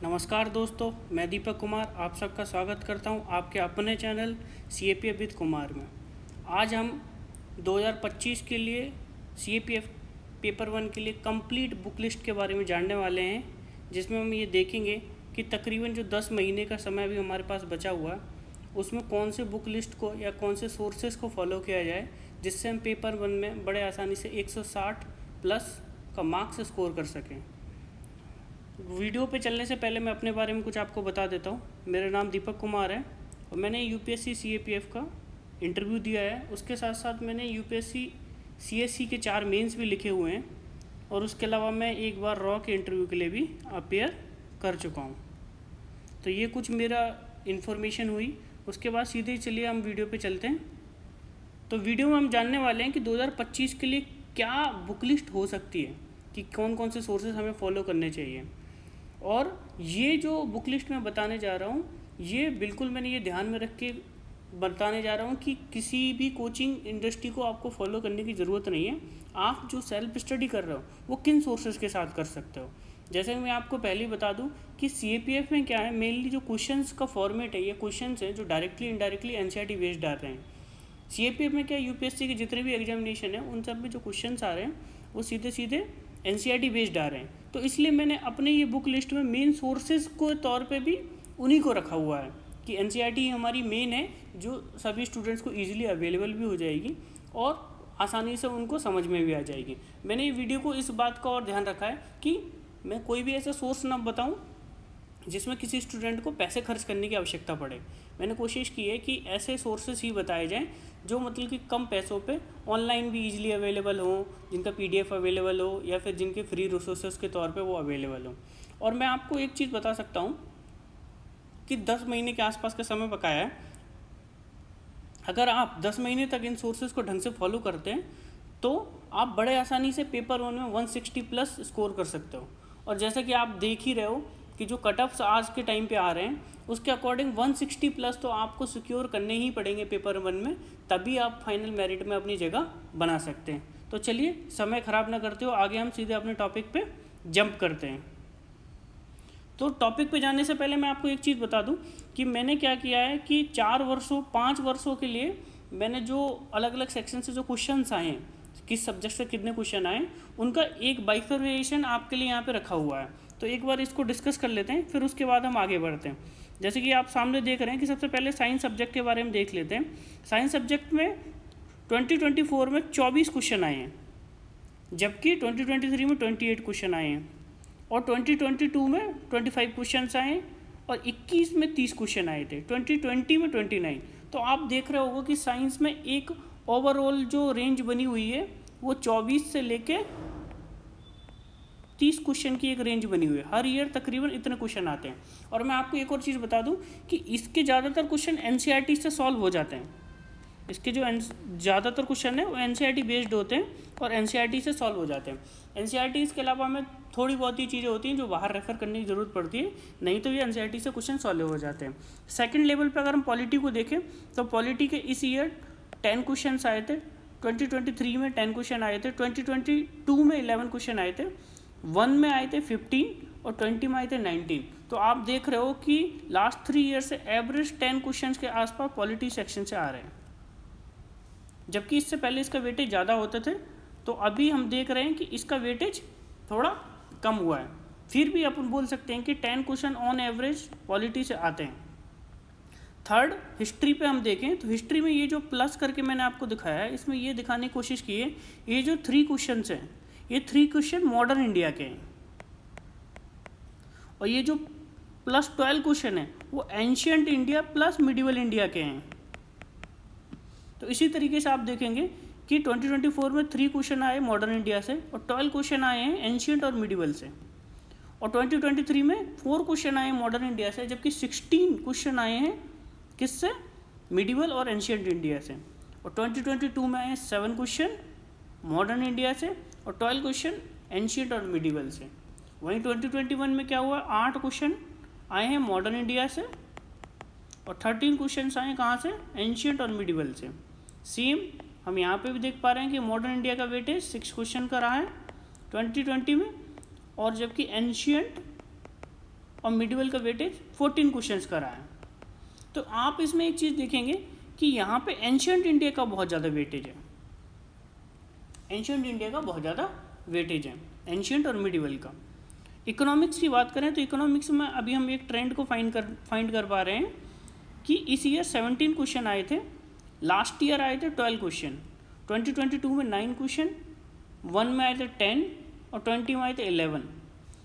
नमस्कार दोस्तों, मैं दीपक कुमार आप सबका स्वागत करता हूं आपके अपने चैनल CAPF विद कुमार में। आज हम 2025 के लिए CAPF पेपर 1 के लिए कंप्लीट बुक लिस्ट के बारे में जानने वाले हैं, जिसमें हम ये देखेंगे कि तकरीबन जो 10 महीने का समय भी हमारे पास बचा हुआ है उसमें कौन से बुक लिस्ट को या कौन से सोर्सेज को फॉलो किया जाए, जिससे हम पेपर 1 में बड़े आसानी से 160 प्लस का मार्क्स स्कोर कर सकें। वीडियो पे चलने से पहले मैं अपने बारे में कुछ आपको बता देता हूँ। मेरा नाम दीपक कुमार है और मैंने UPSC CAPF का इंटरव्यू दिया है। उसके साथ साथ मैंने UPSC CSC के 4 मेंस भी लिखे हुए हैं और उसके अलावा मैं एक बार रॉ के इंटरव्यू के लिए भी अपेयर कर चुका हूँ। तो ये कुछ मेरा इन्फॉर्मेशन हुई। उसके बाद सीधे चलिए हम वीडियो पे चलते हैं। तो वीडियो में हम जानने वाले हैं कि 2025 के लिए क्या बुक लिस्ट हो सकती है, कि कौन कौन से सोर्सेज हमें फॉलो करने चाहिए। और ये जो बुक लिस्ट मैं बताने जा रहा हूँ, ये बिल्कुल मैंने ये ध्यान में रख के बताने जा रहा हूँ कि किसी भी कोचिंग इंडस्ट्री को आपको फॉलो करने की ज़रूरत नहीं है। आप जो सेल्फ स्टडी कर रहे हो वो किन सोर्सेज के साथ कर सकते हो। जैसे मैं आपको पहले ही बता दूं कि CAPF में क्या है, मेनली जो क्वेश्चंस का फॉर्मेट है, ये क्वेश्चंस हैं जो डायरेक्टली इनडायरेक्टली NCERT बेस्ड आ रहे हैं। CAPF में क्या UPSC के जितने भी एग्जामिनेशन है उन सब में जो क्वेश्चंस आ रहे हैं वो सीधे सीधे NCERT बेस्ड आ रहे हैं। तो इसलिए मैंने अपने ये बुक लिस्ट में मेन सोर्सेज को तौर पे भी उन्हीं को रखा हुआ है कि NCERT हमारी मेन है, जो सभी स्टूडेंट्स को ईजिली अवेलेबल भी हो जाएगी और आसानी से उनको समझ में भी आ जाएगी। मैंने ये वीडियो को इस बात का और ध्यान रखा है कि मैं कोई भी ऐसा सोर्स ना बताऊं जिसमें किसी स्टूडेंट को पैसे खर्च करने की आवश्यकता पड़े। मैंने कोशिश की है कि ऐसे सोर्सेज ही बताए जाएं जो मतलब कि कम पैसों पे ऑनलाइन भी इजीली अवेलेबल हो, जिनका PDF अवेलेबल हो या फिर जिनके फ्री रिसोर्सेज के तौर पे वो अवेलेबल हो। और मैं आपको एक चीज़ बता सकता हूँ कि 10 महीने के आसपास का समय बकाया है। अगर आप 10 महीने तक इन सोर्सेज को ढंग से फॉलो करते हैं तो आप बड़े आसानी से पेपर 1 में 160 प्लस स्कोर कर सकते हो। और जैसा कि आप देख ही रहे हो कि जो कट ऑफ्स आज के टाइम पे आ रहे हैं उसके अकॉर्डिंग 160 प्लस तो आपको सिक्योर करने ही पड़ेंगे पेपर 1 में, तभी आप फाइनल मेरिट में अपनी जगह बना सकते हैं। तो चलिए समय ख़राब ना करते हो, आगे हम सीधे अपने टॉपिक पे जंप करते हैं। तो टॉपिक पे जाने से पहले मैं आपको एक चीज़ बता दूं कि मैंने क्या किया है कि 5 वर्षों के लिए मैंने जो अलग अलग सेक्शन से जो क्वेश्चंस आए हैं, किस सब्जेक्ट से कितने क्वेश्चन आए, उनका एक बाइफर्केशन आपके लिए यहाँ पे रखा हुआ है। तो एक बार इसको डिस्कस कर लेते हैं, फिर उसके बाद हम आगे बढ़ते हैं। जैसे कि आप सामने देख रहे हैं कि सबसे पहले साइंस सब्जेक्ट के बारे में देख लेते हैं। साइंस सब्जेक्ट में 2024 में 24 क्वेश्चन आए हैं, जबकि 2023 में 28 क्वेश्चन आए हैं और 2022 में 25 क्वेश्चन आए और 21 में 30 क्वेश्चन आए थे, 2020 में 29। तो आप देख रहे होगे कि साइंस में एक ओवरऑल जो रेंज बनी हुई है वो 24 से लेके 30 क्वेश्चन की एक रेंज बनी हुई है। हर ईयर तकरीबन इतने क्वेश्चन आते हैं। और मैं आपको एक और चीज़ बता दूं कि इसके ज़्यादातर क्वेश्चन NCERT से सॉल्व हो जाते हैं। इसके जो ज़्यादातर क्वेश्चन है वो NCERT बेस्ड होते हैं और NCERT से सॉल्व हो जाते हैं। NCERT इसके अलावा हमें थोड़ी बहुत ही चीज़ें होती हैं जो बाहर रेफर करने की ज़रूरत पड़ती है, नहीं तो ये NCERT से क्वेश्चन सॉल्व हो जाते हैं। सेकंड लेवल पे अगर हम पॉलिटी को देखें तो पॉलिटी के इस ईयर 10 क्वेश्चन आए थे, 2023 में 10 क्वेश्चन आए थे, 2022 में 11 क्वेश्चन आए थे, 1 में आए थे 15 और 20 में आए थे 19। तो आप देख रहे हो कि लास्ट 3 ईयर से एवरेज 10 क्वेश्चन के आसपास पॉलिटी सेक्शन से आ रहे हैं, जबकि इससे पहले इसका वेटेज ज़्यादा होते थे। तो अभी हम देख रहे हैं कि इसका वेटेज थोड़ा कम हुआ है। फिर भी अपन बोल सकते हैं कि 10 क्वेश्चन ऑन एवरेज पॉलिटी से आते हैं। थर्ड, हिस्ट्री पे हम देखें तो हिस्ट्री में ये जो प्लस करके मैंने आपको दिखाया है, इसमें ये दिखाने की कोशिश की है, ये जो 3 क्वेश्चन हैं ये 3 क्वेश्चन मॉडर्न इंडिया के हैं और ये जो प्लस 12 क्वेश्चन है वो ancient India plus medieval India के हैं। तो इसी तरीके से आप देखेंगे कि 2024 में 3 क्वेश्चन आए मॉडर्न इंडिया से और 12 क्वेश्चन आए हैं एंशियंट और मिडिवल से, और 2023 में 4 क्वेश्चन आए मॉडर्न इंडिया से, जबकि 16 क्वेश्चन आए हैं किससे, मिडिवल और एंशियंट इंडिया से। और 2022 में आए 7 क्वेश्चन मॉडर्न इंडिया से और 12 क्वेश्चन एंशियंट और मिडिवल से। वहीं 2021 में क्या हुआ, 8 क्वेश्चन आए हैं मॉडर्न इंडिया से और 13 क्वेश्चन आए कहाँ से, एंशियंट और मिडिवल से। सेम हम यहाँ पे भी देख पा रहे हैं कि मॉडर्न इंडिया का वेटेज 6 क्वेश्चन का रहा है 2020 में, और जबकि एंशियंट और मिडिवल का वेटेज 14 क्वेश्चंस का रहा है। तो आप इसमें एक चीज़ देखेंगे कि यहाँ पे एंशियंट इंडिया का बहुत ज़्यादा वेटेज है, एंशियंट इंडिया का बहुत ज़्यादा वेटेज है, एंशियंट और मिडिवल का। इकोनॉमिक्स की बात करें तो इकोनॉमिक्स में अभी हम एक ट्रेंड को फाइंड कर पा रहे हैं कि इस ईयर 17 क्वेश्चन आए थे, लास्ट ईयर आए थे 12 क्वेश्चन, 2022 में 9 क्वेश्चन, 1 में आए थे 10 और 20 में आए थे 11।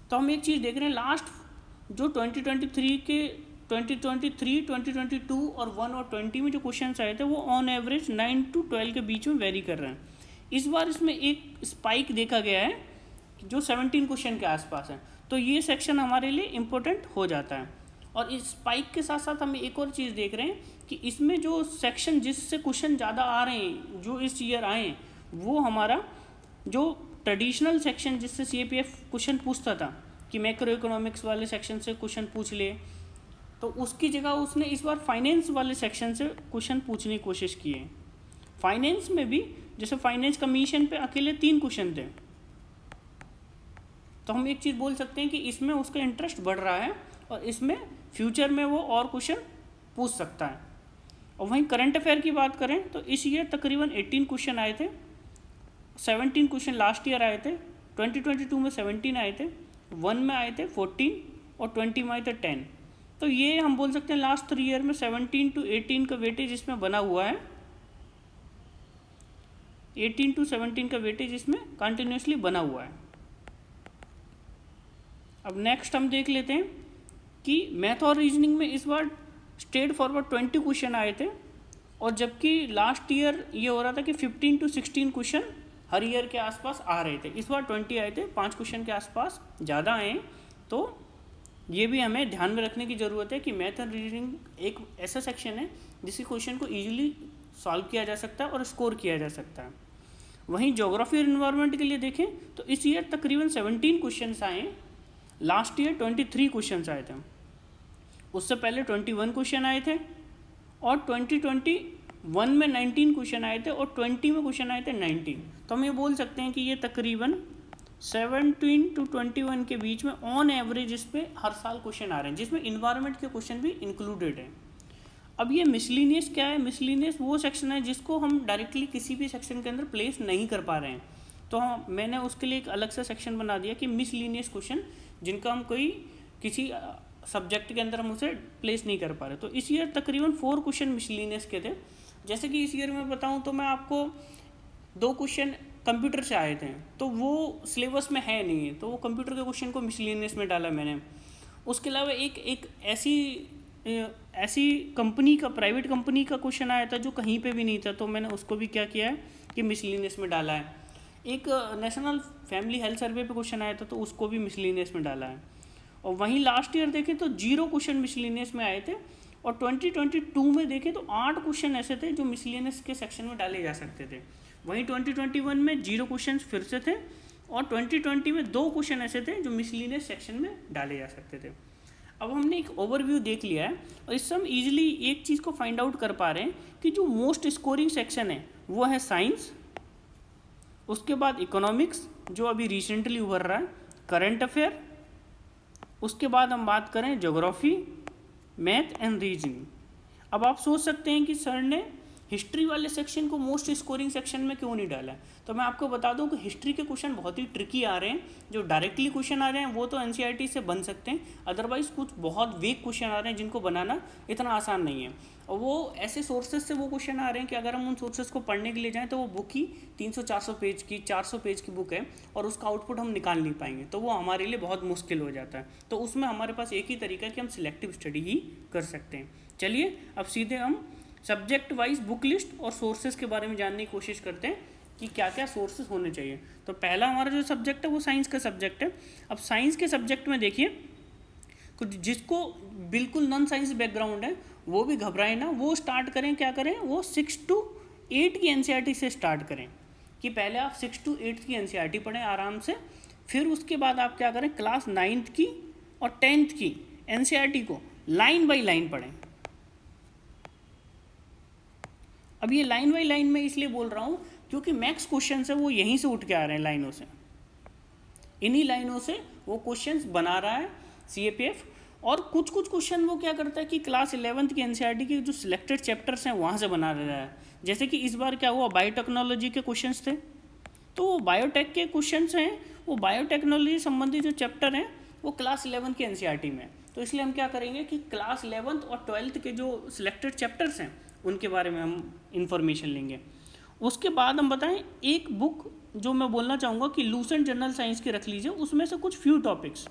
तो हम एक चीज़ देख रहे हैं, लास्ट जो 2023 के 2023, 2022 और 1 और 20 में जो क्वेश्चन आए थे वो ऑन एवरेज 9 to 12 के बीच में वेरी कर रहे हैं। इस बार इसमें एक स्पाइक देखा गया है जो 17 क्वेश्चन के आसपास है, तो ये सेक्शन हमारे लिए इम्पोर्टेंट हो जाता है। और इस स्पाइक के साथ साथ हम एक और चीज़ देख रहे हैं कि इसमें जो सेक्शन जिससे क्वेश्चन ज़्यादा आ रहे हैं जो इस ईयर आए हैं, वो हमारा जो ट्रेडिशनल सेक्शन जिससे CAPF क्वेश्चन पूछता था कि मैक्रो इकोनॉमिक्स वाले सेक्शन से क्वेश्चन पूछ ले, तो उसकी जगह उसने इस बार फाइनेंस वाले सेक्शन से क्वेश्चन पूछने की कोशिश की है। फाइनेंस में भी जैसे फाइनेंस कमीशन पे अकेले 3 क्वेश्चन थे, तो हम एक चीज़ बोल सकते हैं कि इसमें उसका इंटरेस्ट बढ़ रहा है और इसमें फ्यूचर में वो और क्वेश्चन पूछ सकता है। और वहीं करंट अफेयर की बात करें तो इस ईयर तकरीबन 18 क्वेश्चन आए थे, 17 क्वेश्चन लास्ट ईयर आए थे, 2022 में 17 आए थे, 1 में आए थे 14 और 20 में आए थे 10। तो ये हम बोल सकते हैं लास्ट 3 ईयर में 17 to 18 का वेटेज इसमें बना हुआ है, 18 to 17 का वेटेज इसमें कंटिन्यूसली बना हुआ है। अब नेक्स्ट हम देख लेते हैं कि मैथ और रीजनिंग में इस बार स्ट्रेट फॉरवर्ड 20 क्वेश्चन आए थे, और जबकि लास्ट ईयर ये हो रहा था कि 15 to 16 क्वेश्चन हर ईयर के आसपास आ रहे थे, इस बार 20 आए थे, 5 क्वेश्चन के आसपास ज़्यादा आए। तो ये भी हमें ध्यान में रखने की ज़रूरत है कि मैथ और रीजनिंग एक ऐसा सेक्शन है जिसके क्वेश्चन को ईजिली सॉल्व किया जा सकता है और स्कोर किया जा सकता है। वहीं ज्योग्राफी और इन्वायरमेंट के लिए देखें तो इस ईयर तकरीबन 17 क्वेश्चन आए, लास्ट ईयर 23 क्वेश्चन आए थे, उससे पहले 21 क्वेश्चन आए थे, और 2021 में 19 क्वेश्चन आए थे और 20 में क्वेश्चन आए थे 19। तो हम ये बोल सकते हैं कि ये तकरीबन 17 to 21 के बीच में ऑन एवरेज इस पर हर साल क्वेश्चन आ रहे हैं, जिसमें इन्वायरमेंट के क्वेश्चन भी इंक्लूडेड हैं। अब ये मिसलिनियस क्या है? मिसलिनियस वो सेक्शन है जिसको हम डायरेक्टली किसी भी सेक्शन के अंदर प्लेस नहीं कर पा रहे हैं, तो मैंने उसके लिए एक अलग सा सेक्शन बना दिया कि मिसलिनियस क्वेश्चन जिनका हम कोई किसी सब्जेक्ट के अंदर हम उसे प्लेस नहीं कर पा रहे। तो इस ईयर तकरीबन 4 क्वेश्चन मिसलिनियस के थे। जैसे कि इस ईयर में बताऊं तो मैं आपको 2 क्वेश्चन कंप्यूटर से आए थे, तो वो सिलेबस में है नहीं, तो वो कंप्यूटर के क्वेश्चन को मिसलिनियस में डाला मैंने। उसके अलावा एक ऐसी कंपनी का, प्राइवेट कंपनी का क्वेश्चन आया था जो कहीं पे भी नहीं था, तो मैंने उसको भी क्या किया है कि मिसलिनियस में डाला है। एक नेशनल फैमिली हेल्थ सर्वे पे क्वेश्चन आया था, तो उसको भी मिसलिनियस में डाला है। और वहीं लास्ट ईयर देखें तो 0 क्वेश्चन मिसलिनियस में आए थे, और 2022 में देखें तो 8 क्वेश्चन ऐसे थे जो मिसलिनियस के सेक्शन में डाले जा सकते थे। वहीं 2021 में 0 क्वेश्चन फिर से थे, और 2020 में 2 क्वेश्चन ऐसे थे जो मिसलिनियस सेक्शन में डाले जा सकते थे। अब हमने एक ओवरव्यू देख लिया है, और इससे हम ईजिली एक चीज़ को फाइंड आउट कर पा रहे हैं कि जो मोस्ट स्कोरिंग सेक्शन है वो है साइंस, उसके बाद इकोनॉमिक्स जो अभी रिसेंटली उभर रहा है, करंट अफेयर, उसके बाद हम बात करें ज्योग्राफी, मैथ एंड रीजनिंग। अब आप सोच सकते हैं कि सर ने हिस्ट्री वाले सेक्शन को मोस्ट स्कोरिंग सेक्शन में क्यों नहीं डाला है, तो मैं आपको बता दूं कि हिस्ट्री के क्वेश्चन बहुत ही ट्रिकी आ रहे हैं। जो डायरेक्टली क्वेश्चन आ रहे हैं वो तो NCERT से बन सकते हैं, अदरवाइज कुछ बहुत वीक क्वेश्चन आ रहे हैं जिनको बनाना इतना आसान नहीं है, और वो ऐसे सोर्सेज से वो क्वेश्चन आ रहे हैं कि अगर हम उन सोर्सेज को पढ़ने के लिए जाएँ तो वो बुक ही 300-400 पेज की, 400 पेज की बुक है, और उसका आउटपुट हम निकाल नहीं पाएंगे, तो वो हमारे लिए बहुत मुश्किल हो जाता है। तो उसमें हमारे पास एक ही तरीका है कि हम सिलेक्टिव स्टडी ही कर सकते हैं। चलिए अब सीधे हम सब्जेक्ट वाइज बुक लिस्ट और सोर्सेज के बारे में जानने की कोशिश करते हैं कि क्या क्या सोर्सेज होने चाहिए। तो पहला हमारा जो सब्जेक्ट है वो साइंस का सब्जेक्ट है। अब साइंस के सब्जेक्ट में देखिए, कुछ जिसको बिल्कुल नॉन साइंस बैकग्राउंड है वो भी घबराए ना, वो स्टार्ट करें, क्या करें, वो 6 to 8 की NCERT से स्टार्ट करें, कि पहले आप 6 to 8 की NCERT पढ़ें आराम से, फिर उसके बाद आप क्या करें, क्लास 9th की और 10th की NCERT को लाइन बाई लाइन पढ़ें। अब ये लाइन बाई लाइन में इसलिए बोल रहा हूँ क्योंकि मैक्स क्वेश्चन है वो यहीं से उठ के आ रहे हैं, लाइनों से, इन्हीं लाइनों से वो क्वेश्चंस बना रहा है CAPF, और कुछ कुछ क्वेश्चन वो क्या करता है कि क्लास 11th की एनसीईआरटी के जो सिलेक्टेड चैप्टर्स हैं वहाँ से बना रहा है। जैसे कि इस बार क्या हुआ, बायोटेक्नोलॉजी के क्वेश्चंस थे, तो वो बायोटेक के क्वेश्चंस हैं, वो बायोटेक्नोलॉजी संबंधी जो चैप्टर हैं वो क्लास 11 की एनसीईआरटी में। तो इसलिए हम क्या करेंगे कि क्लास 11th और 12th के जो सिलेक्टेड चैप्टर्स हैं उनके बारे में हम इंफॉर्मेशन लेंगे। उसके बाद हम बताएं एक बुक जो मैं बोलना चाहूँगा कि लूसेंट जनरल साइंस की रख लीजिए, उसमें से कुछ फ्यू टॉपिक्स।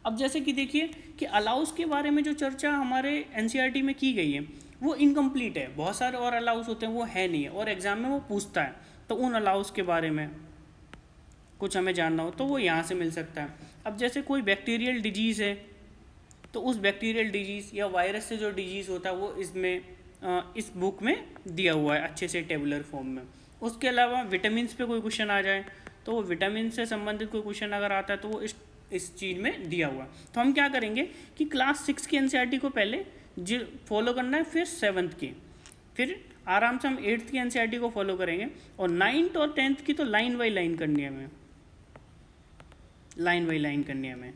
अब जैसे कि देखिए कि अलाउस के बारे में जो चर्चा हमारे एनसीईआरटी में की गई है वो इनकम्प्लीट है, बहुत सारे और अलाउस होते हैं वो है नहीं है, और एग्ज़ाम में वो पूछता है, तो उन अलाउस के बारे में कुछ हमें जानना हो तो वो यहाँ से मिल सकता है। अब जैसे कोई बैक्टीरियल डिजीज़ है तो उस बैक्टीरियल डिजीज़ या वायरस से जो डिजीज़ होता है वो इसमें इस बुक में दिया हुआ है अच्छे से टेबुलर फॉर्म में। उसके अलावा विटामिन पे कोई क्वेश्चन आ जाए तो वो विटामिन से संबंधित कोई क्वेश्चन अगर आता है तो वो इस चीज़ में दिया हुआ। तो हम क्या करेंगे कि क्लास 6 की एनसीईआरटी को पहले जो फॉलो करना है, फिर 7th की, फिर आराम से हम 8th की एनसीईआरटी को फॉलो करेंगे, और 9th और 10th की तो लाइन बाई लाइन करनी है हमें, लाइन बाई लाइन करनी है हमें।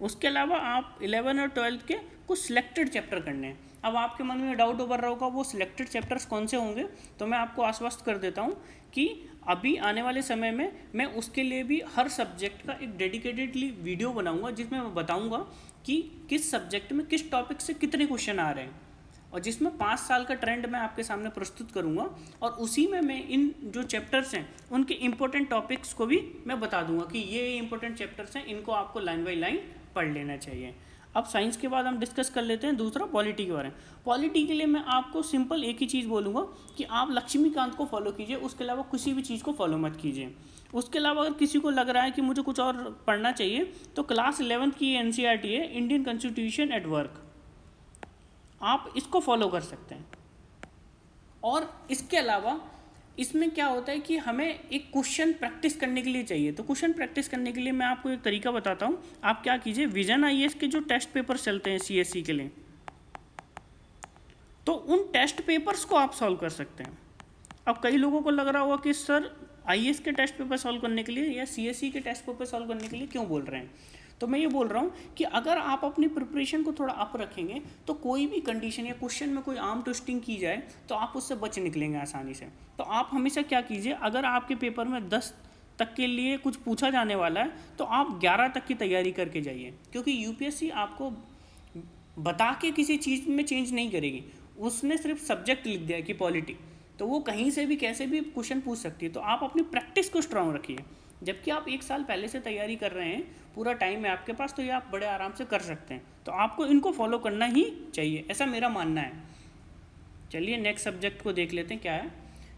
उसके अलावा आप 11 और 12th के कुछ सिलेक्टेड चैप्टर करने हैं। अब आपके मन में डाउट उभर रहा होगा वो सिलेक्टेड चैप्टर्स कौन से होंगे, तो मैं आपको आश्वस्त कर देता हूँ कि अभी आने वाले समय में मैं उसके लिए भी हर सब्जेक्ट का एक डेडिकेटेडली वीडियो बनाऊंगा जिसमें मैं बताऊंगा कि किस सब्जेक्ट में किस टॉपिक से कितने क्वेश्चन आ रहे हैं, और जिसमें 5 साल का ट्रेंड मैं आपके सामने प्रस्तुत करूंगा, और उसी में मैं इन जो चैप्टर्स हैं उनके इंपॉर्टेंट टॉपिक्स को भी मैं बता दूंगा कि ये इंपॉर्टेंट चैप्टर्स हैं, इनको आपको लाइन बाई लाइन पढ़ लेना चाहिए। अब साइंस के बाद हम डिस्कस कर लेते हैं दूसरा पॉलिटी के बारे में। पॉलिटी के लिए मैं आपको सिंपल एक ही चीज़ बोलूँगा कि आप लक्ष्मीकांत को फॉलो कीजिए, उसके अलावा किसी भी चीज़ को फॉलो मत कीजिए। उसके अलावा अगर किसी को लग रहा है कि मुझे कुछ और पढ़ना चाहिए तो क्लास 11th की एनसीईआरटी है इंडियन कॉन्स्टिट्यूशन एट वर्क, आप इसको फॉलो कर सकते हैं। और इसके अलावा इसमें क्या होता है कि हमें एक क्वेश्चन प्रैक्टिस करने के लिए चाहिए, तो क्वेश्चन प्रैक्टिस करने के लिए मैं आपको एक तरीका बताता हूँ। आप क्या कीजिए, विजन आईएएस के जो टेस्ट पेपर चलते हैं सीएससी के लिए, तो उन टेस्ट पेपर्स को आप सॉल्व कर सकते हैं। अब कई लोगों को लग रहा होगा कि सर आईएएस के टेस्ट पेपर सॉल्व करने के लिए या सीएससी के टेस्ट पेपर सॉल्व करने के लिए क्यों बोल रहे हैं, तो मैं ये बोल रहा हूँ कि अगर आप अपनी प्रिपरेशन को थोड़ा अप रखेंगे तो कोई भी कंडीशन या क्वेश्चन में कोई आर्म ट्विस्टिंग की जाए तो आप उससे बच निकलेंगे आसानी से। तो आप हमेशा क्या कीजिए, अगर आपके पेपर में 10 तक के लिए कुछ पूछा जाने वाला है तो आप 11 तक की तैयारी करके जाइए, क्योंकि यूपीएससी आपको बता के किसी चीज़ में चेंज नहीं करेगी, उसने सिर्फ सब्जेक्ट लिख दिया कि पॉलिटी, तो वो कहीं से भी कैसे भी क्वेश्चन पूछ सकती है। तो आप अपनी प्रैक्टिस को स्ट्रांग रखिए, जबकि आप 1 साल पहले से तैयारी कर रहे हैं, पूरा टाइम है आपके पास, तो ये आप बड़े आराम से कर सकते हैं। तो आपको इनको फॉलो करना ही चाहिए, ऐसा मेरा मानना है। चलिए नेक्स्ट सब्जेक्ट को देख लेते हैं क्या है।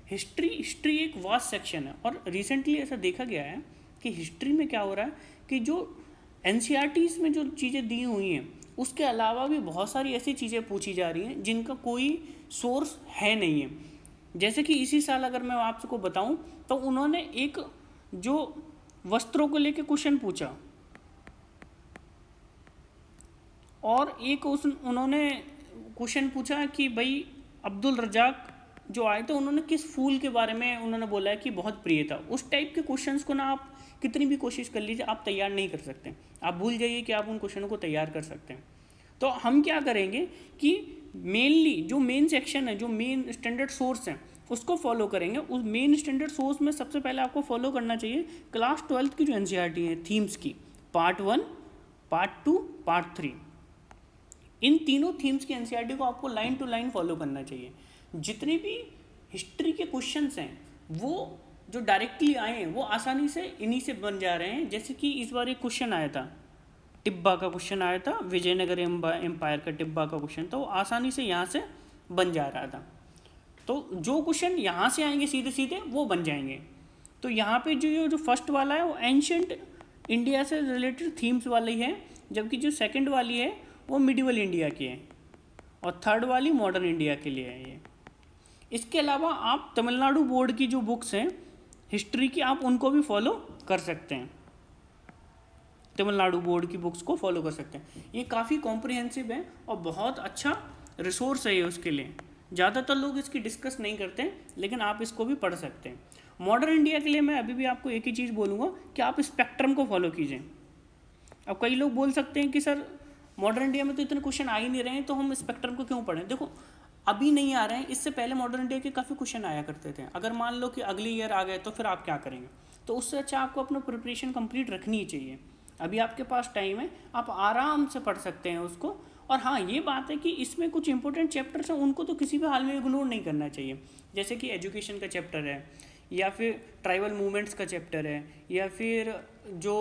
हिस्ट्री। हिस्ट्री एक वास्ट सेक्शन है, और रिसेंटली ऐसा देखा गया है कि हिस्ट्री में क्या हो रहा है कि जो एनसीईआरटीज़ में जो चीज़ें दी हुई हैं उसके अलावा भी बहुत सारी ऐसी चीज़ें पूछी जा रही हैं जिनका कोई सोर्स है नहीं है। जैसे कि इसी साल अगर मैं आपको बताऊं तो उन्होंने एक जो वस्त्रों को लेके क्वेश्चन पूछा, और एक उन्होंने क्वेश्चन पूछा कि भाई अब्दुल रजाक जो आए थे उन्होंने किस फूल के बारे में उन्होंने बोला है कि बहुत प्रिय था। उस टाइप के क्वेश्चंस को ना आप कितनी भी कोशिश कर लीजिए आप तैयार नहीं कर सकते, आप भूल जाइए कि आप उन क्वेश्चनों को तैयार कर सकते हैं। तो हम क्या करेंगे कि मेनली जो मेन सेक्शन है, जो मेन स्टैंडर्ड सोर्स हैं उसको फॉलो करेंगे। उस मेन स्टैंडर्ड सोर्स में सबसे पहले आपको फॉलो करना चाहिए क्लास 12th की जो एनसीईआरटी है थीम्स की, पार्ट 1, पार्ट 2, पार्ट 3, इन तीनों थीम्स की एनसीईआरटी को आपको लाइन टू लाइन फॉलो करना चाहिए। जितने भी हिस्ट्री के क्वेश्चंस हैं वो जो डायरेक्टली आए हैं वो आसानी से इन्हीं से बन जा रहे हैं। जैसे कि इस बार एक क्वेश्चन आया था, टिब्बा का क्वेश्चन आया था, विजयनगर एम्पायर का टिब्बा का क्वेश्चन, तो आसानी से यहाँ से बन जा रहा था। तो जो क्वेश्चन यहाँ से आएंगे सीधे सीधे वो बन जाएंगे। तो यहाँ पे जो फर्स्ट वाला है वो एंशिएंट इंडिया से रिलेटेड थीम्स वाली है, जबकि जो सेकंड वाली है वो मिडिवल इंडिया की है, और थर्ड वाली मॉडर्न इंडिया के लिए है ये। इसके अलावा आप तमिलनाडु बोर्ड की जो बुक्स हैं हिस्ट्री की आप उनको भी फॉलो कर सकते हैं, तमिलनाडु बोर्ड की बुक्स को फॉलो कर सकते हैं। ये काफ़ी कॉम्प्रिहेंसिव है और बहुत अच्छा रिसोर्स है ये उसके लिए। ज़्यादातर लोग इसकी डिस्कस नहीं करते हैं, लेकिन आप इसको भी पढ़ सकते हैं। मॉडर्न इंडिया के लिए मैं अभी भी आपको एक ही चीज़ बोलूँगा कि आप स्पेक्ट्रम को फॉलो कीजिए। अब कई लोग बोल सकते हैं कि सर मॉडर्न इंडिया में तो इतने क्वेश्चन आ ही नहीं रहे हैं, तो हम स्पेक्ट्रम को क्यों पढ़ें। देखो अभी नहीं आ रहे हैं, इससे पहले मॉडर्न इंडिया के काफ़ी क्वेश्चन आया करते थे। अगर मान लो कि अगले ईयर आ गए तो फिर आप क्या करेंगे। तो उससे अच्छा आपको अपना प्रिपरेशन कंप्लीट रखनी ही चाहिए। अभी आपके पास टाइम है, आप आराम से पढ़ सकते हैं उसको। और हाँ, ये बात है कि इसमें कुछ इंपॉर्टेंट चैप्टर्स हैं, उनको तो किसी भी हाल में इग्नोर नहीं करना चाहिए। जैसे कि एजुकेशन का चैप्टर है, या फिर ट्राइबल मूवमेंट्स का चैप्टर है, या फिर जो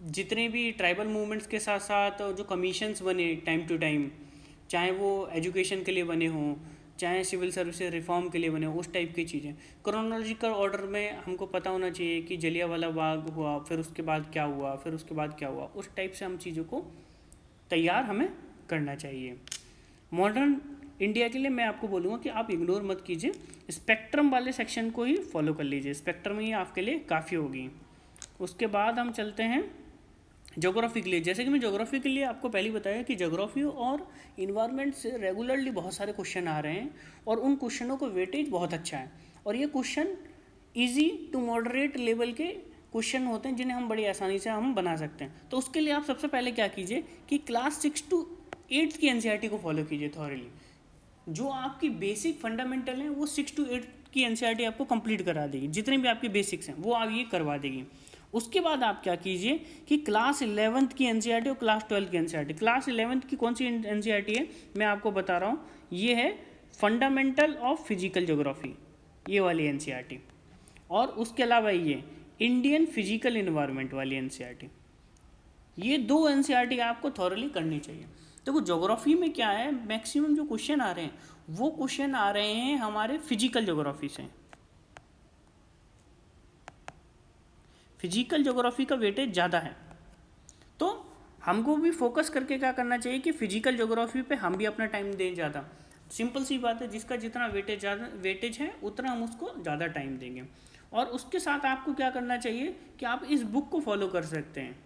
जितने भी ट्राइबल मूवमेंट्स के साथ साथ जो कमीशंस बने टाइम टू टाइम, चाहे वो एजुकेशन के लिए बने हों, चाहे सिविल सर्विसेज रिफॉर्म के लिए बने हो, उस टाइप की चीज़ें क्रोनोलॉजिकल ऑर्डर में हमको पता होना चाहिए कि जलियांवाला बाग हुआ, फिर उसके बाद क्या हुआ, फिर उसके बाद क्या हुआ, उस टाइप से हम चीज़ों को तैयार हमें करना चाहिए। मॉडर्न इंडिया के लिए मैं आपको बोलूँगा कि आप इग्नोर मत कीजिए, स्पेक्ट्रम वाले सेक्शन को ही फॉलो कर लीजिए, स्पेक्ट्रम ही आपके लिए काफ़ी होगी। उसके बाद हम चलते हैं ज्योग्राफी के लिए। जैसे कि मैं ज्योग्राफी के लिए आपको पहले बताया कि ज्योग्राफी और इन्वायरमेंट से रेगुलरली बहुत सारे क्वेश्चन आ रहे हैं, और उन क्वेश्चनों को वेटेज बहुत अच्छा है, और ये question easy to moderate level के क्वेश्चन होते हैं, जिन्हें हम बड़ी आसानी से हम बना सकते हैं। तो उसके लिए आप सबसे पहले क्या कीजिए कि क्लास 6 to 8 की एनसीईआरटी को फॉलो कीजिए थॉरली। जो आपकी बेसिक फंडामेंटल हैं वो 6 to 8 की एनसीईआरटी आपको कंप्लीट करा देगी, जितने भी आपके बेसिक्स हैं वो आप ये करवा देगी। उसके बाद आप क्या कीजिए कि क्लास 11th की एनसीईआरटी और क्लास 12 की एनसीईआरटी। क्लास 11th की कौन सी एनसीईआरटी है मैं आपको बता रहा हूँ, ये है फंडामेंटल ऑफ फिजिकल ज्योग्राफी, ये वाली एनसीईआरटी। और उसके अलावा ये इंडियन फिजिकल इन्वायरमेंट वाली एनसीईआरटी। ये दो एनसीईआरटी आपको थॉरली करनी चाहिए। देखो ज्योग्राफी में क्या है, मैक्सिमम जो क्वेश्चन आ रहे हैं वो क्वेश्चन आ रहे हैं हमारे फिजिकल ज्योग्राफी से। फिजिकल ज्योग्राफी का वेटेज ज़्यादा है, तो हमको भी फोकस करके क्या करना चाहिए कि फिजिकल ज्योग्राफी पे हम भी अपना टाइम दें ज़्यादा। सिंपल सी बात है, जिसका जितना वेटेज है उतना हम उसको ज़्यादा टाइम देंगे। और उसके साथ आपको क्या करना चाहिए कि आप इस बुक को फॉलो कर सकते हैं।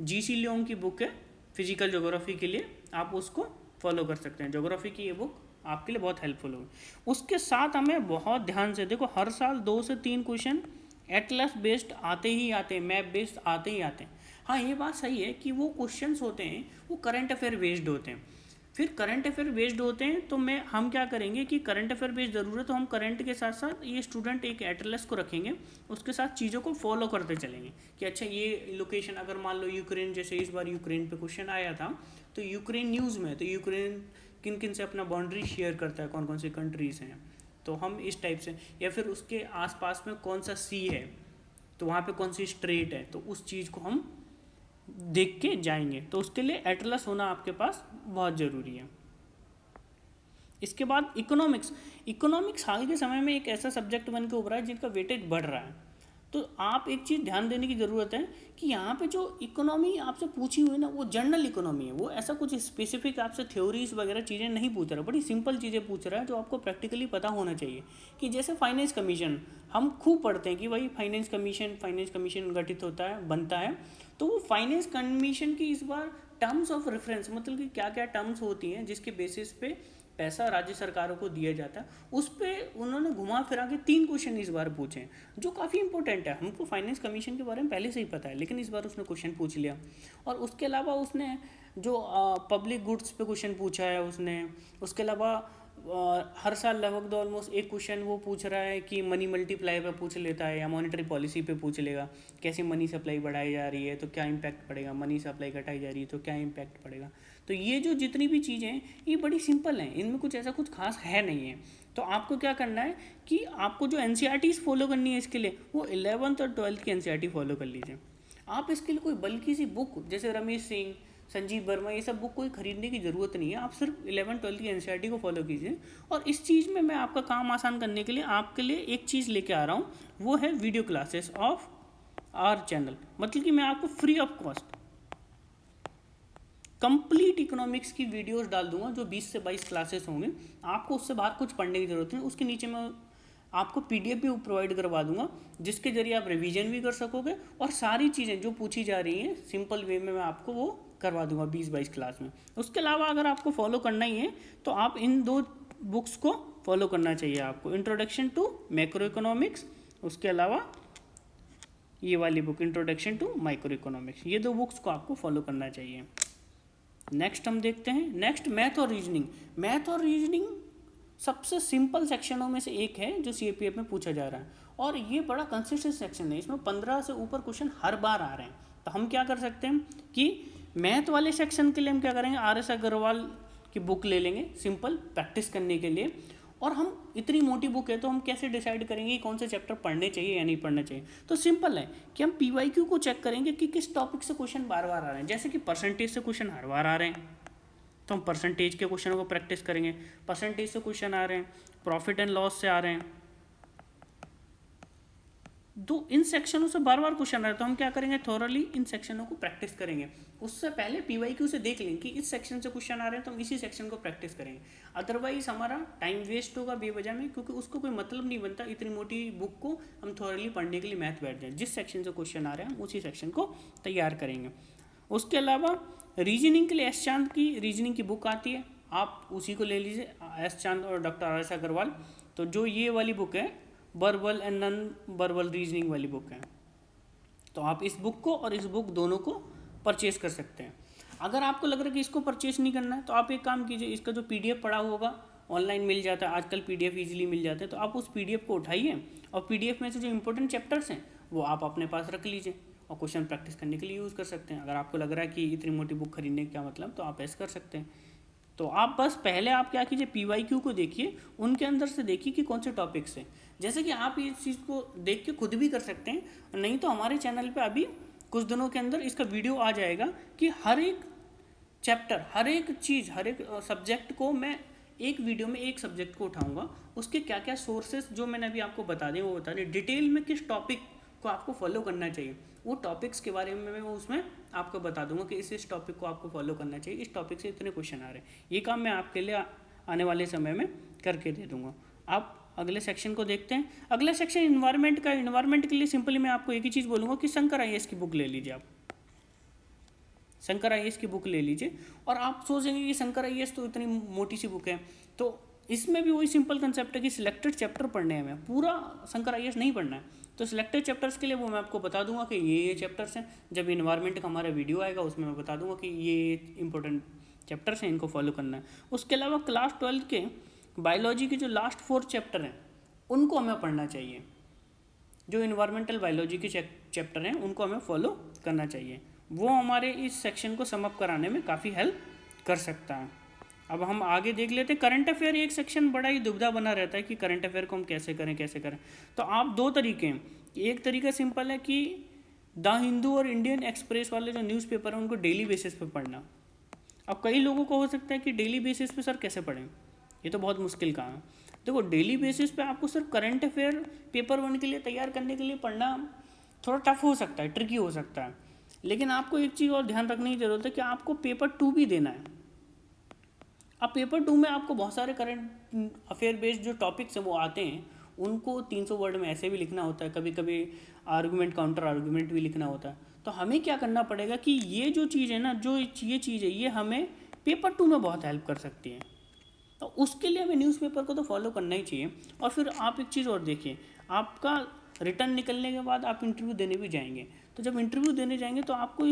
जीसी लियोंग की बुक है फिजिकल ज्योग्राफी के लिए, आप उसको फॉलो कर सकते हैं। ज्योग्राफी की ये बुक आपके लिए बहुत हेल्पफुल होगी। उसके साथ हमें बहुत ध्यान से देखो, हर साल 2 से 3 क्वेश्चन एटलस बेस्ड आते ही आते हैं, मैप बेस्ड आते ही आते हैं। हाँ, ये बात सही है कि वो क्वेश्चंस होते हैं वो करंट अफेयर बेस्ड होते हैं। फिर करंट अफेयर बेस्ड होते हैं तो हम क्या करेंगे कि करंट अफेयर बेस्ड ज़रूर है, तो हम करंट के साथ साथ ये स्टूडेंट एक एटलस को रखेंगे, उसके साथ चीज़ों को फॉलो करते चलेंगे कि अच्छा ये लोकेशन, अगर मान लो यूक्रेन, जैसे इस बार यूक्रेन पे क्वेश्चन आया था, तो यूक्रेन न्यूज़ में, तो यूक्रेन किन किन से अपना बाउंड्री शेयर करता है, कौन कौन सी कंट्रीज़ हैं, तो हम इस टाइप से, या फिर उसके आसपास में कौन सा सी है, तो वहाँ पे कौन सी स्ट्रेट है, तो उस चीज़ को हम देख के जाएंगे। तो उसके लिए एटलस होना आपके पास बहुत ज़रूरी है। इसके बाद इकोनॉमिक्स हाल के समय में एक ऐसा सब्जेक्ट बन के उभरा है जिनका वेटेज बढ़ रहा है। तो आप एक चीज़ ध्यान देने की ज़रूरत है कि यहाँ पे जो इकोनॉमी आपसे पूछी हुई ना, वो जनरल इकोनॉमी है, वो ऐसा कुछ स्पेसिफिक आपसे थ्योरीज वगैरह चीज़ें नहीं पूछ रहा, बड़ी सिंपल चीज़ें पूछ रहा है जो आपको प्रैक्टिकली पता होना चाहिए। कि जैसे फाइनेंस कमीशन हम खूब पढ़ते हैं कि भाई फाइनेंस कमीशन गठित होता है, बनता है, तो वो फाइनेंस कमीशन की इस बार टर्म्स ऑफ रेफरेंस, मतलब कि क्या क्या टर्म्स होती हैं जिसके बेसिस पे पैसा राज्य सरकारों को दिया जाता है, उस पर उन्होंने घुमा फिरा के 3 क्वेश्चन इस बार पूछे जो काफ़ी इंपॉर्टेंट है। हमको फाइनेंस कमीशन के बारे में पहले से ही पता है, लेकिन इस बार उसने क्वेश्चन पूछ लिया। और उसके अलावा उसने जो पब्लिक गुड्स पे क्वेश्चन पूछा है उसने, उसके अलावा हर साल लगभग ऑलमोस्ट एक क्वेश्चन वो पूछ रहा है कि मनी मल्टीप्लाई पे पूछ लेता है, या मॉनेटरी पॉलिसी पे पूछ लेगा, कैसे मनी सप्लाई बढ़ाई जा रही है तो क्या इम्पैक्ट पड़ेगा, मनी सप्लाई घटाई जा रही है तो क्या इम्पैक्ट पड़ेगा। तो ये जो जितनी भी चीज़ें हैं ये बड़ी सिंपल हैं, इनमें कुछ ऐसा कुछ खास है नहीं है। तो आपको क्या करना है कि आपको जो एनसीईआरटीज़ फॉलो करनी है इसके लिए, वो 11th और 12th की एनसीईआरटी फॉलो कर लीजिए। आप इसके लिए कोई बल्कि सी बुक जैसे रमेश सिंह, संजीव वर्मा, ये सब बुक कोई खरीदने की ज़रूरत नहीं है। आप सिर्फ 11th-12th की एनसीईआरटी को फॉलो कीजिए। और इस चीज़ में मैं आपका काम आसान करने के लिए आपके लिए एक चीज़ लेके आ रहा हूँ, वो है video classes of our channel. मतलब कि मैं आपको free of cost complete economics की वीडियोस डाल दूंगा, जो 20 से 22 क्लासेस होंगे। आपको उससे बाहर कुछ पढ़ने की ज़रूरत नहीं, उसके नीचे मैं आपको पीडीएफ भी प्रोवाइड करवा दूंगा, जिसके जरिए आप रिवीजन भी कर सकोगे, और सारी चीज़ें जो पूछी जा रही हैं सिंपल वे में मैं आपको वो करवा दूंगा 20-22 क्लास में। उसके अलावा अगर आपको फॉलो करना ही है तो आप इन 2 बुक्स को फॉलो करना चाहिए आपको, इंट्रोडक्शन टू मैक्रो इकोनॉमिक्स, उसके अलावा ये वाली book introduction to micro economics, ये 2 बुक्स को आपको फॉलो करना चाहिए। नेक्स्ट हम देखते हैं, नेक्स्ट मैथ और रीजनिंग। मैथ और रीजनिंग सबसे सिंपल सेक्शनों में से एक है जो CAPF में पूछा जा रहा है, और ये बड़ा कंसिस्टेंट सेक्शन है, इसमें 15 से ऊपर क्वेश्चन हर बार आ रहे हैं। तो हम क्या कर सकते हैं कि मैथ वाले सेक्शन के लिए हम क्या करेंगे, RS अग्रवाल की बुक ले लेंगे सिंपल प्रैक्टिस करने के लिए। और हम इतनी मोटी बुक है तो हम कैसे डिसाइड करेंगे कि कौन से चैप्टर पढ़ने चाहिए या नहीं पढ़ने चाहिए। तो सिंपल है कि हम PYQ को चेक करेंगे कि किस टॉपिक से क्वेश्चन बार बार आ रहे हैं। जैसे कि परसेंटेज से क्वेश्चन हर बार आ रहे हैं तो हम परसेंटेज के क्वेश्चनों को प्रैक्टिस करेंगे। परसेंटेज से क्वेश्चन आ रहे हैं, प्रॉफिट एंड लॉस से आ रहे हैं, तो इन सेक्शनों से बार बार क्वेश्चन आ रहे हैं तो हम क्या करेंगे, थोरली इन सेक्शनों को प्रैक्टिस करेंगे। उससे पहले PYQ से देख लें कि इस सेक्शन से क्वेश्चन आ रहे हैं तो हम इसी सेक्शन को प्रैक्टिस करेंगे। अदरवाइज हमारा टाइम वेस्ट होगा बेवजह में, क्योंकि उसको कोई मतलब नहीं बनता इतनी मोटी बुक को हम थोरली पढ़ने के लिए मैथ बैठ जाए। जिस सेक्शन से क्वेश्चन आ रहे हैं हम उसी सेक्शन को तैयार करेंगे। उसके अलावा रीजनिंग के लिए एस चांद की रीजनिंग की बुक आती है, आप उसी को ले लीजिए, एस चांद और डॉक्टर RS अग्रवाल। तो जो ये वाली बुक है verbal and non verbal reasoning वाली बुक है, तो आप इस बुक को और इस बुक दोनों को परचेज कर सकते हैं। अगर आपको लग रहा है कि इसको परचेज नहीं करना है तो आप एक काम कीजिए, इसका जो PDF पड़ा होगा ऑनलाइन मिल जाता है, आजकल PDF इजीली मिल जाते हैं, तो आप उस PDF को उठाइए और PDF में से जो इंपॉर्टेंट चैप्टर्स हैं वो आप अपने पास रख लीजिए और क्वेश्चन प्रैक्टिस करने के लिए यूज़ कर सकते हैं। अगर आपको लग रहा है कि इतनी मोटी बुक खरीदने का क्या मतलब, तो आप ऐसे कर सकते हैं। तो आप बस पहले आप क्या कीजिए, PYQ को देखिए, उनके अंदर से देखिए कि कौन से टॉपिक्स हैं। जैसे कि आप इस चीज़ को देख के खुद भी कर सकते हैं, नहीं तो हमारे चैनल पे अभी कुछ दिनों के अंदर इसका वीडियो आ जाएगा कि हर एक चैप्टर, हर एक चीज़, हर एक सब्जेक्ट को मैं एक वीडियो में एक सब्जेक्ट को उठाऊंगा, उसके क्या क्या सोर्सेज जो मैंने अभी आपको बता दें वो बता दें, डिटेल में किस टॉपिक को आपको फॉलो करना चाहिए वो टॉपिक्स के बारे में मैं उसमें आपको बता दूंगा कि इस टॉपिक को आपको फॉलो करना चाहिए, इस टॉपिक से इतने क्वेश्चन आ रहे हैं। ये काम मैं आपके लिए आने वाले समय में करके दे दूंगा। आप अगले सेक्शन को देखते हैं। अगला सेक्शन इन्वायरमेंट का। इन्वायरमेंट के लिए सिंपली मैं आपको एक ही चीज़ बोलूँगा कि शंकर IAS की बुक ले लीजिए। आप शंकर IAS की बुक ले लीजिए और आप सोचेंगे कि शंकर IAS तो इतनी मोटी सी बुक है, तो इसमें भी वही सिंपल कंसेप्ट है कि सिलेक्टेड चैप्टर पढ़ने हैं, हमें पूरा शंकर IAS नहीं पढ़ना है। तो सिलेक्टेड चैप्टर्स के लिए वो मैं आपको बता दूंगा कि ये चैप्टर्स हैं। जब इन्वायरमेंट का हमारा वीडियो आएगा उसमें मैं बता दूंगा कि ये इंपॉर्टेंट चैप्टर्स हैं, इनको फॉलो करना है। उसके अलावा क्लास 12 के बायोलॉजी के जो लास्ट 4 चैप्टर हैं उनको हमें पढ़ना चाहिए। जो इन्वायरमेंटल बायोलॉजी के चैप्टर हैं उनको हमें फॉलो करना चाहिए, वो हमारे इस सेक्शन को समअप कराने में काफ़ी हेल्प कर सकता है। अब हम आगे देख लेते हैं करंट अफेयर। एक सेक्शन बड़ा ही दुविधा बना रहता है कि करंट अफेयर को हम कैसे करें। तो आप 2 तरीके हैं। एक तरीका सिंपल है कि द हिंदू और इंडियन एक्सप्रेस वाले जो न्यूज़पेपर हैं उनको डेली बेसिस पे पढ़ना। अब कई लोगों को हो सकता है कि डेली बेसिस पे सर कैसे पढ़ें, ये तो बहुत मुश्किल काम है। देखो डेली बेसिस पे आपको सिर्फ करंट अफेयर पेपर 1 के लिए तैयार करने के लिए पढ़ना थोड़ा टफ हो सकता है, ट्रिकी हो सकता है, लेकिन आपको एक चीज़ और ध्यान रखने की ज़रूरत है कि आपको पेपर 2 भी देना है। अब पेपर 2 में आपको बहुत सारे करंट अफेयर बेस्ड जो टॉपिक्स हैं वो आते हैं, उनको 300 वर्ड में ऐसे भी लिखना होता है, कभी कभी आर्गूमेंट काउंटर आर्गूमेंट भी लिखना होता है। तो हमें क्या करना पड़ेगा कि ये जो चीज़ है ना, जो ये चीज़ है ये हमें पेपर 2 में बहुत हेल्प कर सकती है। तो उसके लिए हमें न्यूज़पेपर को तो फॉलो करना ही चाहिए। और फिर आप एक चीज़ और देखिए, आपका रिटर्न निकलने के बाद आप इंटरव्यू देने भी जाएंगे, तो जब इंटरव्यू देने जाएंगे तो आपको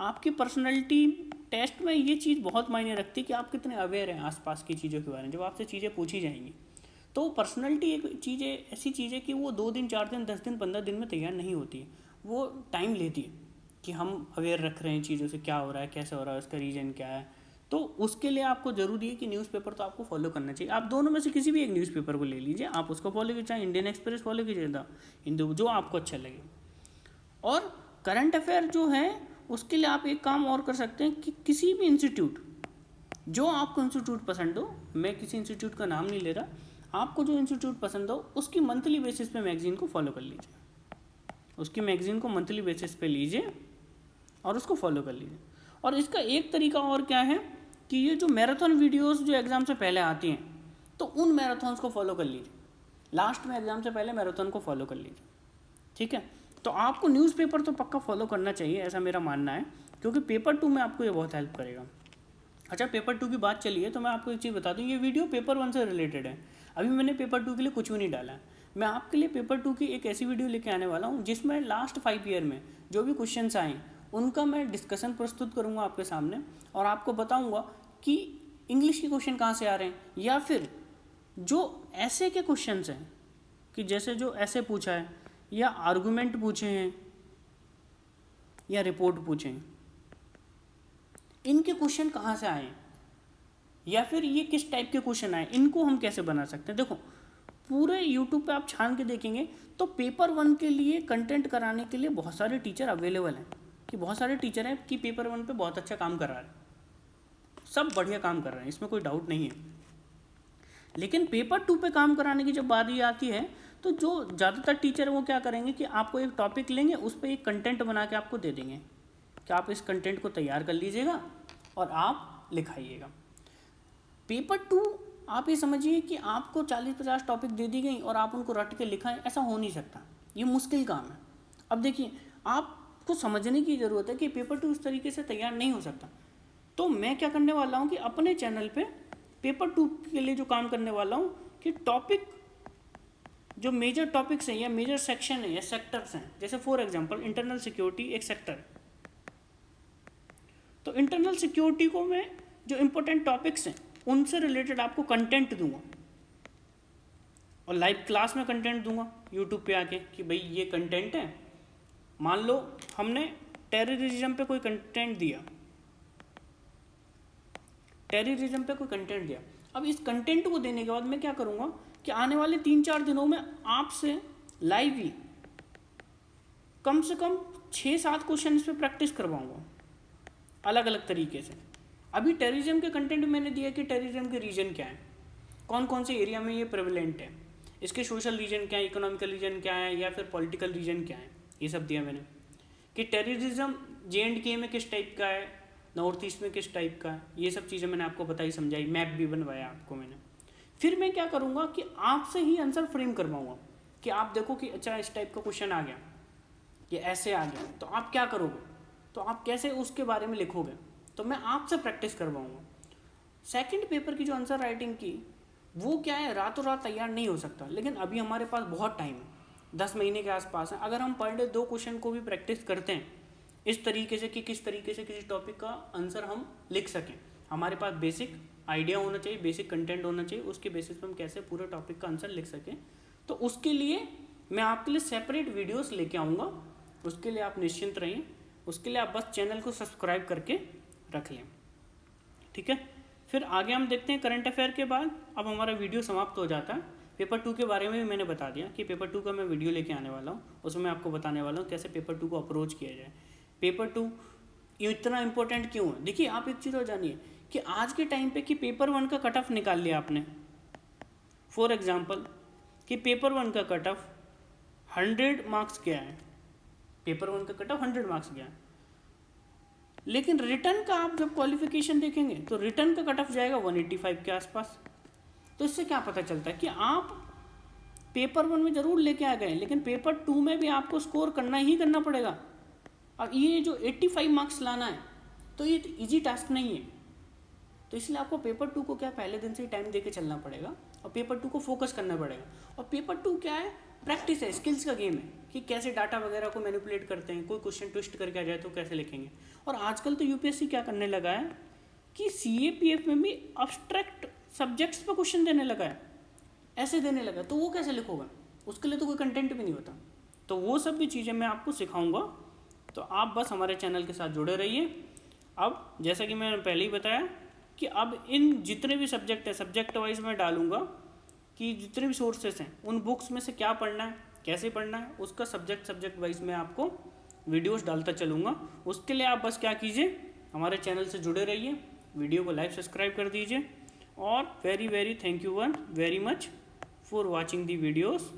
आपकी पर्सनैलिटी टेस्ट में ये चीज़ बहुत मायने रखती है कि आप कितने अवेयर हैं आसपास की चीज़ों के बारे में। जब आपसे चीज़ें पूछी जाएंगी तो पर्सनैलिटी एक चीज़ है, ऐसी चीज़ है कि वो 2 दिन 4 दिन 10 दिन 15 दिन में तैयार नहीं होती है, वो टाइम लेती है कि हम अवेयर रख रहे हैं चीज़ों से, क्या हो रहा है, कैसे हो रहा है, उसका रीज़न क्या है। तो उसके लिए आपको ज़रूरी है कि न्यूज़पेपर तो आपको फॉलो करना चाहिए। आप दोनों में से किसी भी एक न्यूज़पेपर को ले लीजिए, आप उसको फॉलो कीजिए, चाहे इंडियन एक्सप्रेस फॉलो कीजिए, द हिंदू, जो आपको अच्छा लगे। और करंट अफेयर जो है उसके लिए आप एक काम और कर सकते हैं कि किसी भी इंस्टीट्यूट, जो आपको इंस्टीट्यूट पसंद हो, मैं किसी इंस्टीट्यूट का नाम नहीं ले रहा, आपको जो इंस्टीट्यूट पसंद हो उसकी मंथली बेसिस पे मैगजीन को फॉलो कर लीजिए, उसकी मैगजीन को मंथली बेसिस पे लीजिए और उसको फॉलो कर लीजिए। और इसका एक तरीका और क्या है कि ये जो मैराथन वीडियोस जो एग्ज़ाम से पहले आती हैं, तो उन मैराथन्स को फॉलो कर लीजिए, लास्ट में एग्ज़ाम से पहले मैराथन को फॉलो कर लीजिए, ठीक है। तो आपको न्यूज़पेपर तो पक्का फॉलो करना चाहिए, ऐसा मेरा मानना है, क्योंकि पेपर 2 में आपको ये बहुत हेल्प करेगा। अच्छा, पेपर 2 की बात चली है तो मैं आपको एक चीज़ बता दूं, ये वीडियो पेपर 1 से रिलेटेड है। अभी मैंने पेपर 2 के लिए कुछ भी नहीं डाला है, मैं आपके लिए पेपर 2 की एक ऐसी वीडियो लेके आने वाला हूँ जिसमें लास्ट 5 ईयर में जो भी क्वेश्चंस आए उनका मैं डिस्कशन प्रस्तुत करूँगा आपके सामने, और आपको बताऊँगा कि इंग्लिश के क्वेश्चन कहाँ से आ रहे हैं, या फिर जो ऐसे के क्वेश्चंस हैं कि जैसे जो ऐसे पूछा है या आर्गुमेंट पूछे हैं या रिपोर्ट पूछे हैं, इनके क्वेश्चन कहाँ से आए, या फिर ये किस टाइप के क्वेश्चन आए, इनको हम कैसे बना सकते हैं। देखो पूरे यूट्यूब पे आप छान के देखेंगे तो पेपर 1 के लिए कंटेंट कराने के लिए बहुत सारे टीचर अवेलेबल हैं, कि बहुत सारे टीचर हैं कि पेपर 1 पे बहुत अच्छा काम कर रहा है, सब बढ़िया काम कर रहे हैं, इसमें कोई डाउट नहीं है। लेकिन पेपर 2 पे काम कराने की जब बारी आती है तो जो ज़्यादातर टीचर है वो क्या करेंगे कि आपको एक टॉपिक लेंगे, उस पर एक कंटेंट बना के आपको दे देंगे कि आप इस कंटेंट को तैयार कर लीजिएगा और आप लिखाइएगा। पेपर 2 आप ये समझिए कि आपको 40-50 टॉपिक दे दी गई और आप उनको रट के लिखाएं, ऐसा हो नहीं सकता, ये मुश्किल काम है। अब देखिए आपको समझने की ज़रूरत है कि पेपर 2 इस तरीके से तैयार नहीं हो सकता। तो मैं क्या करने वाला हूँ कि अपने चैनल पे पेपर 2 के लिए जो काम करने वाला हूँ कि टॉपिक जो मेजर टॉपिक्स हैं या मेजर सेक्शन है या सेक्टर्स हैं, जैसे फॉर एग्जांपल इंटरनल सिक्योरिटी एक सेक्टर है, तो इंटरनल सिक्योरिटी को मैं जो इंपॉर्टेंट टॉपिक्स हैं उनसे रिलेटेड आपको कंटेंट दूंगा और लाइव क्लास में कंटेंट दूंगा यूट्यूब पे आके कि भाई ये कंटेंट है। मान लो हमने टेररिज्म पे कोई कंटेंट दिया, टेररिज्म पे कोई कंटेंट दिया, अब इस कंटेंट को देने के बाद मैं क्या करूँगा कि आने वाले 3-4 दिनों में आपसे लाइव ही कम से कम 6-7 क्वेश्चन इस पर प्रैक्टिस करवाऊँगा अलग अलग तरीके से। अभी टेररिज्म के कंटेंट मैंने दिया कि टेररिज्म के रीजन क्या है, कौन कौन से एरिया में ये प्रेवलेंट है, इसके सोशल रीजन क्या है, इकोनॉमिकल रीजन क्या है, या फिर पॉलिटिकल रीजन क्या है, ये सब दिया मैंने। कि टेररिज्म J&K में किस टाइप का है, नॉर्थ ईस्ट में किस टाइप का है, ये सब चीज़ें मैंने आपको बताई समझाई, मैप भी बनवाया आपको मैंने। फिर मैं क्या करूँगा कि आपसे ही आंसर फ्रेम करवाऊँगा कि आप देखो कि अच्छा इस टाइप का क्वेश्चन आ गया, ये ऐसे आ गया, तो आप क्या करोगे, तो आप कैसे उसके बारे में लिखोगे, तो मैं आपसे प्रैक्टिस करवाऊँगा। सेकंड पेपर की जो आंसर राइटिंग की वो क्या है, रातों रात तैयार नहीं हो सकता, लेकिन अभी हमारे पास बहुत टाइम है, 10 महीने के आसपास है। अगर हम पर डे 2 क्वेश्चन को भी प्रैक्टिस करते हैं इस तरीके से कि किस तरीके से किसी टॉपिक का आंसर हम लिख सकें, हमारे पास बेसिक आइडिया होना चाहिए, बेसिक कंटेंट होना चाहिए, उसके बेसिस पर हम कैसे पूरे टॉपिक का आंसर लिख सकें, तो उसके लिए मैं आपके लिए सेपरेट वीडियोस लेके आऊँगा। उसके लिए आप निश्चिंत रहिए, उसके लिए आप बस चैनल को सब्सक्राइब करके रख लें, ठीक है। फिर आगे हम देखते हैं करंट अफेयर के बाद। अब हमारा वीडियो समाप्त हो जाता है। पेपर 2 के बारे में भी मैंने बता दिया कि पेपर 2 का मैं वीडियो लेके आने वाला हूँ, उसमें मैं आपको बताने वाला हूँ कैसे पेपर 2 को अप्रोच किया जाए। पेपर 2 इतना इंपॉर्टेंट क्यों है, देखिए आप एक चीज़ और जानिए कि आज के टाइम पे कि पेपर 1 का कट ऑफ निकाल लिया आपने, फॉर एग्जांपल कि पेपर 1 का कट ऑफ 100 मार्क्स गया है, पेपर 1 का कट ऑफ 100 मार्क्स गया है, लेकिन रिटर्न का आप जब क्वालिफिकेशन देखेंगे तो रिटर्न का कट ऑफ जाएगा 185 के आसपास। तो इससे क्या पता चलता है कि आप पेपर 1 में ज़रूर लेके आ गए, लेकिन पेपर 2 में भी आपको स्कोर करना ही करना पड़ेगा। अब ये जो 85 मार्क्स लाना है तो ये इजी टास्क नहीं है, तो इसलिए आपको पेपर 2 को क्या पहले दिन से ही टाइम देके चलना पड़ेगा और पेपर 2 को फोकस करना पड़ेगा। और पेपर 2 क्या है, प्रैक्टिस है, स्किल्स का गेम है कि कैसे डाटा वगैरह को मैनिपुलेट करते हैं, कोई क्वेश्चन ट्विस्ट करके आ जाए तो कैसे लिखेंगे। और आजकल तो यूपीएससी क्या करने लगा है कि CAPF में भी अब्स्ट्रैक्ट सब्जेक्ट्स पर क्वेश्चन देने लगा है, ऐसे देने लगा, तो वो कैसे लिखोगा, उसके लिए तो कोई कंटेंट भी नहीं होता। तो वो सब भी चीज़ें मैं आपको सिखाऊंगा, तो आप बस हमारे चैनल के साथ जुड़े रहिए। अब जैसा कि मैंने पहले ही बताया कि अब इन जितने भी सब्जेक्ट हैं सब्जेक्ट वाइज मैं डालूंगा कि जितने भी सोर्सेस हैं उन बुक्स में से क्या पढ़ना है, कैसे पढ़ना है, उसका सब्जेक्ट वाइज मैं आपको वीडियोस डालता चलूँगा। उसके लिए आप बस क्या कीजिए, हमारे चैनल से जुड़े रहिए, वीडियो को लाइक सब्सक्राइब कर दीजिए, और very thank you very much for watching the videos.